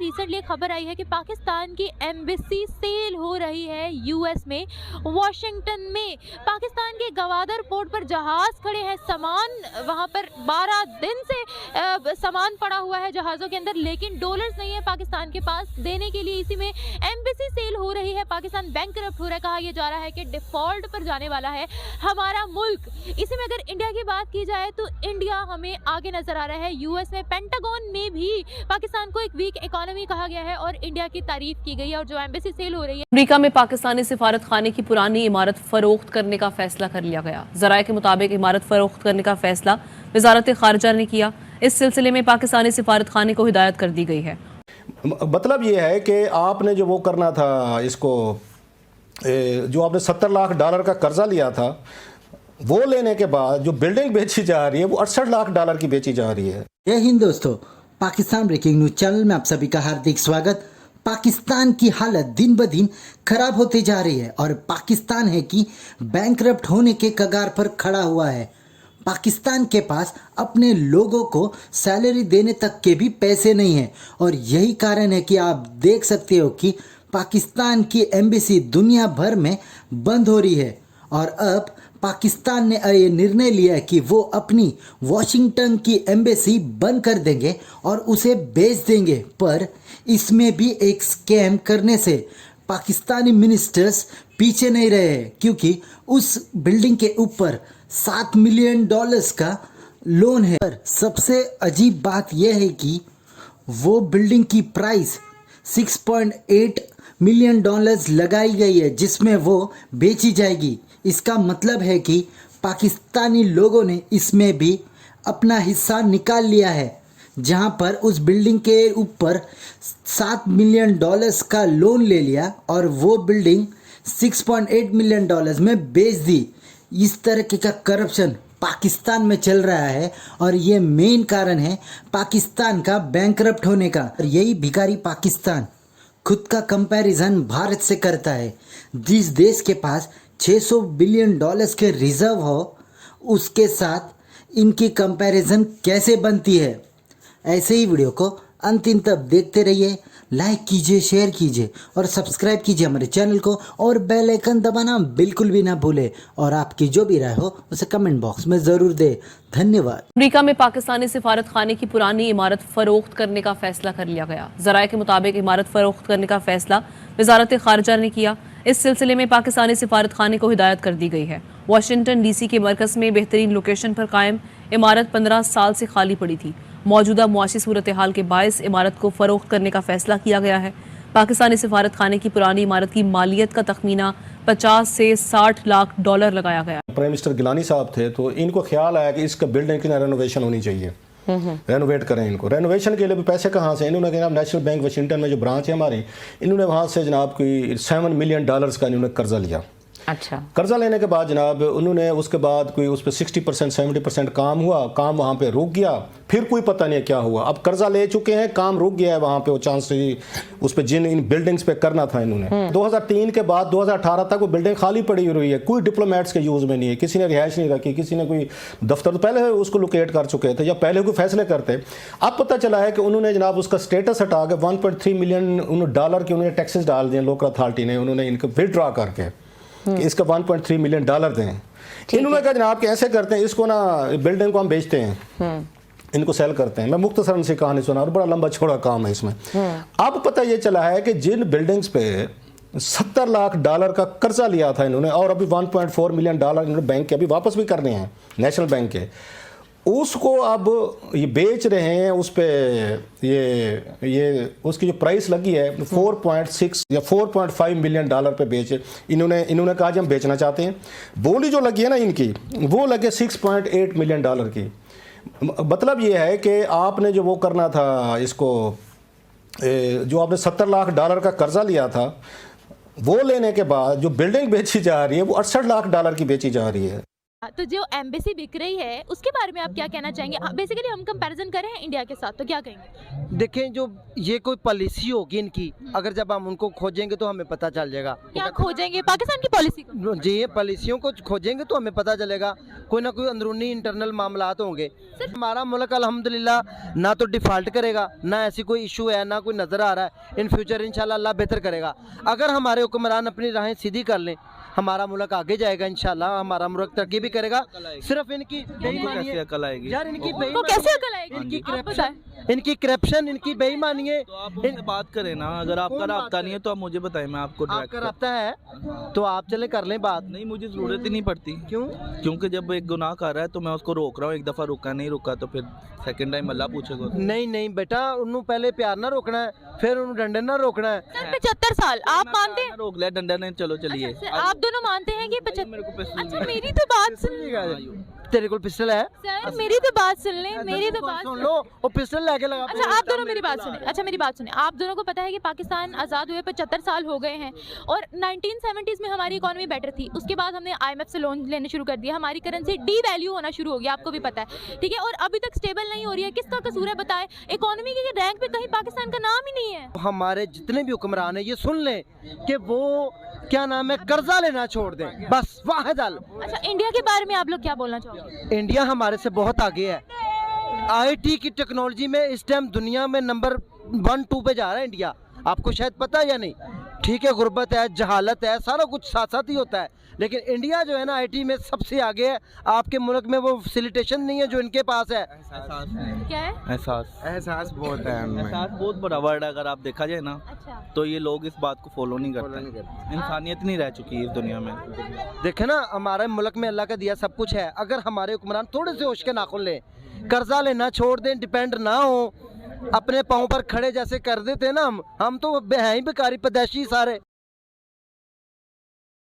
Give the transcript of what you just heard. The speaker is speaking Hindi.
रिसेंटली खबर आई है कि पाकिस्तान की एम्बेसी सेल हो रही है यूएस में, वॉशिंगटन में। पाकिस्तान के गवादर पोर्ट पर जहाज खड़े हैं, सामान वहां पर 12 दिन से सामान पड़ा हुआ है जहाज़ों के अंदर, लेकिन डॉलर्स नहीं है पाकिस्तान के पास देने के लिए। इसी में एम्बेसी सेल हो रही है, पाकिस्तान बैंकरप्ट हो रहा है। कहा यह जा रहा है कि डिफॉल्ट पर जाने वाला है हमारा मुल्क। इसी में अगर इंडिया की बात की जाए तो इंडिया हमें आगे नजर आ रहा है। यूएस में पेंटागन में भी पाकिस्तान को एक वीक इकोनॉमी कहा गया है और इंडिया की तारीफ की गई है। और जो एम्बेसी सेल हो रही है, अमेरिका में पाकिस्तानी सिफारत खाने की पुरानी इमारत फरोख्त करने का फैसला कर लिया गया। जराये के मुताबिक इमारत फरोख्त करने का फैसला वजारत खारजा ने किया। इस सिलसिले में पाकिस्तानी सिफारत खाने को हिदायत कर दी गई है। मतलब ये है कि आपने जो वो करना था, इसको जो आपने $70 लाख का कर्जा लिया था, वो लेने के बाद जो बिल्डिंग बेची जा रही है वो $68 लाख की बेची जा रही है। जय हिंद दोस्तों, पाकिस्तान ब्रेकिंग न्यूज चैनल में आप सभी का हार्दिक स्वागत। पाकिस्तान की हालत दिन ब दिन खराब होती जा रही है और पाकिस्तान है कि बैंकरप्ट होने के कगार पर खड़ा हुआ है। पाकिस्तान के पास अपने लोगों को सैलरी देने तक के भी पैसे नहीं हैं और यही कारण है कि आप देख सकते हो कि पाकिस्तान की एम्बेसी दुनिया भर में बंद हो रही है। और अब पाकिस्तान ने ये निर्णय लिया है कि वो अपनी वॉशिंगटन की एम्बेसी बंद कर देंगे और उसे बेच देंगे। पर इसमें भी एक स्कैम करने से पाकिस्तानी मिनिस्टर्स पीछे नहीं रहे हैं, क्योंकि उस बिल्डिंग के ऊपर $7 मिलियन का लोन है। पर सबसे अजीब बात यह है कि वो बिल्डिंग की प्राइस $6.8 मिलियन लगाई गई है, जिसमें वो बेची जाएगी। इसका मतलब है कि पाकिस्तानी लोगों ने इसमें भी अपना हिस्सा निकाल लिया है, जहां पर उस बिल्डिंग के ऊपर $7 मिलियन का लोन ले लिया और वो बिल्डिंग $6.8 मिलियन में बेच दी। इस तरह का करप्शन पाकिस्तान में चल रहा है और ये मेन कारण है पाकिस्तान का बैंकरप्ट होने का। और यही भिखारी पाकिस्तान खुद का कंपैरिजन भारत से करता है। जिस देश के पास $600 बिलियन के रिजर्व हो, उसके साथ इनकी कंपैरिजन कैसे बनती है। ऐसे ही वीडियो को अंतिम तक देखते रहिए, लाइक कीजिए, शेयर कीजिए और सब्सक्राइब कीजिए हमारे चैनल को और बेल आइकन दबाना बिल्कुल भी ना भूले। और आपकी जो भी राय हो उसे कमेंट बॉक्स में जरूर दे। धन्यवाद। अमेरिका में पाकिस्तानी सिफारत खाने की पुरानी इमारत फरोख्त करने का फैसला कर लिया गया। जराये के मुताबिक इमारत फरोख्त करने का फैसला वजारत खारजा ने किया। इस सिलसिले में पाकिस्तानी सिफारत खाने को हिदायत कर दी गई है। वाशिंगटन डीसी के मरकज में बेहतरीन लोकेशन पर कायम इमारत 15 साल से खाली पड़ी थी। मौजूदा मुआशी सूरत हाल के बायस इमारत को फरोख्त करने का फैसला किया गया है। पाकिस्तानी सिफारत खाने की पुरानी इमारत की मालियत का तखमीना $50 से $60 लाख लगाया गया। प्राइम मिनिस्टर गिलानी साहब थे, तो इनको ख्याल आया कि इसका बिल्डिंग की रेनोवेशन होनी चाहिए, रेनोवेट करें इनको। रेनोवेशन के लिए भी पैसे कहाँ से? इन्होंने जनाब नेशनल बैंक वाशिंगटन में जो ब्रांच है हमारी, इन्होंने वहाँ से जनाब कोई $7 मिलियन का इन्होंने कर्जा लिया। अच्छा। कर्जा लेने के बाद जनाब उन्होंने उसके बाद कोई उस पर 60% 70% काम हुआ, काम वहाँ पे रुक गया, फिर कोई पता नहीं क्या हुआ। अब कर्जा ले चुके हैं, काम रुक गया है वहाँ पे, वो चांस उस पर जिन इन बिल्डिंग्स पे करना था इन्होंने। 2003 के बाद 2018 तक वो बिल्डिंग खाली पड़ी हुई है, कोई डिप्लोमेट्स के यूज़ में नहीं है, किसी ने रिहाइश नहीं रखी, किसी ने कोई दफ्तर तो पहले उसको लोकेट कर चुके थे या पहले कोई फैसले करते। अब पता चला है कि उन्होंने जनाब उसका स्टेटस हटा के $1.3 मिलियन के उन्होंने टैक्सेस डाल दिए लोकल अथॉरिटी ने, उन्होंने इनको विथड्रॉ करके कि इसका $1.3 मिलियन दें। इन्होंने कहा जनाब कि ऐसे करते हैं, इसको ना बिल्डिंग को हम बेचते हैं, इनको सेल करते हैं। मैं मुख्तसरन सी कहानी सुना और बड़ा लंबा छोड़ा काम है इसमें। अब पता ये चला है कि जिन बिल्डिंग्स पे $70 लाख का कर्जा लिया था इन्होंने और अभी $1.4 मिलियन इन्होंने बैंक के अभी वापस भी करने हैं, नेशनल बैंक के, उसको अब ये बेच रहे हैं। उस पे ये उसकी जो प्राइस लगी है 4.6 या $4.5 मिलियन पे बेचे इन्होंने कहा जी हम बेचना चाहते हैं। बोली जो लगी है ना इनकी, वो लगे $6.8 मिलियन की। मतलब ये है कि आपने जो वो करना था, इसको जो आपने $70 लाख का कर्जा लिया था, वो लेने के बाद जो बिल्डिंग बेची जा रही है वो $68 लाख की बेची जा रही है। तो जो एम्बेसी बिक रही है उसके बारे में आप क्या कहना चाहेंगे? बेसिकली हम कंपैरिजन करें इंडिया के साथ तो क्या कहेंगे? देखें, जो ये कोई पॉलिसी होगी इनकी, अगर जब हम उनको खोजेंगे तो हमें पता चल जाएगा। क्या खोजेंगे पाकिस्तान की पॉलिसी को? जी, ये पॉलिसियों को खोजेंगे तो हमें पता चलेगा। कोई ना कोई अंदरूनी इंटरनल मामलात होंगे। हमारा मुल्क अल्हम्दुलिल्लाह ना तो डिफ़ॉल्ट करेगा, ना ऐसी कोई इशू है, ना कोई नज़र आ रहा है। इन फ्यूचर इंशाल्लाह अल्लाह बेहतर करेगा। अगर हमारे हुक्मरान अपनी राहें सीधी कर लें, हमारा मुल्क आगे जाएगा इंशाल्लाह। हमारा मुल्क तरक्की भी करेगा। सिर्फ इनकी बेईमानी है अकल आएगी यार, इनकी तो कैसे अकल आएगी? इनकी आप बताएं। करप्शन, इनकी बेईमानी है। तो आप उनसे बात करें ना। अगर आपका राब्ता नहीं है तो आप मुझे बताएं, मैं आपको डायरेक्ट आपका रब्ता है तो आप चले कर लें बात। नहीं, मुझे ज़रूरत ही नहीं पड़ती। क्यों? क्योंकि जब एक गुनाह कर रहा है तो मैं उसको रोक रहा हूँ। एक दफ़ा रुका, नहीं रुका तो फिर सेकंड टाइम अल्लाह पूछेगा उससे। नहीं बेटा, उन्होंने पहले प्यार ना रोकना है, फिर उन्होंने डंडे ना रोकना है। सर 75 साल आप मानते हैं? रोक लिया डंडा ने, चलो चलिए। सर, आप दोनों मानते हैं कि मेरे को पिस्तौल अच्छा मेरी तो बात सुन। तेरे को पिस्टल है? सर मेरी तो बात सुन लें, मेरी तो बात सुन लो, वो पिस्टल लेके लगा। अच्छा आप दोनों मेरी बात सुने। अच्छा मेरी बात सुने। आप दोनों को पता है कि पाकिस्तान आज़ाद हुए 75 साल हो गए हैं और 1970s में हमारी इकोनॉमी बेटर थी। उसके बाद हमने IMF से लोन लेने शुरू कर दिया, हमारी करेंसी डी वैल्यू होना शुरू हो गया, आपको भी पता है, ठीक है। और अभी तक स्टेबल नहीं हो रही है। किसका कसूर है बताएं? इकोनॉमी के रैंक पे कहीं पाकिस्तान का नाम ही नहीं है। हमारे जितने भी हुक्मरान हैं ये सुन लें कि वो क्या नाम है, कर्जा लेना छोड़ दें, बस वाहिद हल। अच्छा इंडिया के बारे में आप लोग क्या बोलना चाहोगे? इंडिया हमारे से बहुत आगे है। IT की टेक्नोलॉजी में इस टाइम दुनिया में नंबर 1-2 पे जा रहा है इंडिया। आपको शायद पता है या नहीं? ठीक है, गुर्बत है, जहालत है, सारा कुछ साथ साथ ही होता है, लेकिन इंडिया जो है ना IT में सबसे आगे है। आपके मुल्क में वो फैसिलिटेशन नहीं है जो इनके पास है। एहसास नहीं। क्या है? एहसास बहुत है उनमें। एहसास बहुत बड़ा वर्ड है। अगर आप देखा जाए ना अच्छा तो ये लोग इस बात को फॉलो नहीं करते। इंसानियत नहीं रह चुकी है इस दुनिया में। देखे ना, हमारे मुल्क में अल्लाह का दिया सब कुछ है। अगर हमारे हुक्मरान थोड़े से होश के नाखुन लें, कर्जा लेना छोड़ दें, डिपेंड ना हो, अपने पाँव पर खड़े जैसे कर देते ना हम तो हैं ही बेकारी पैदाशी सारे।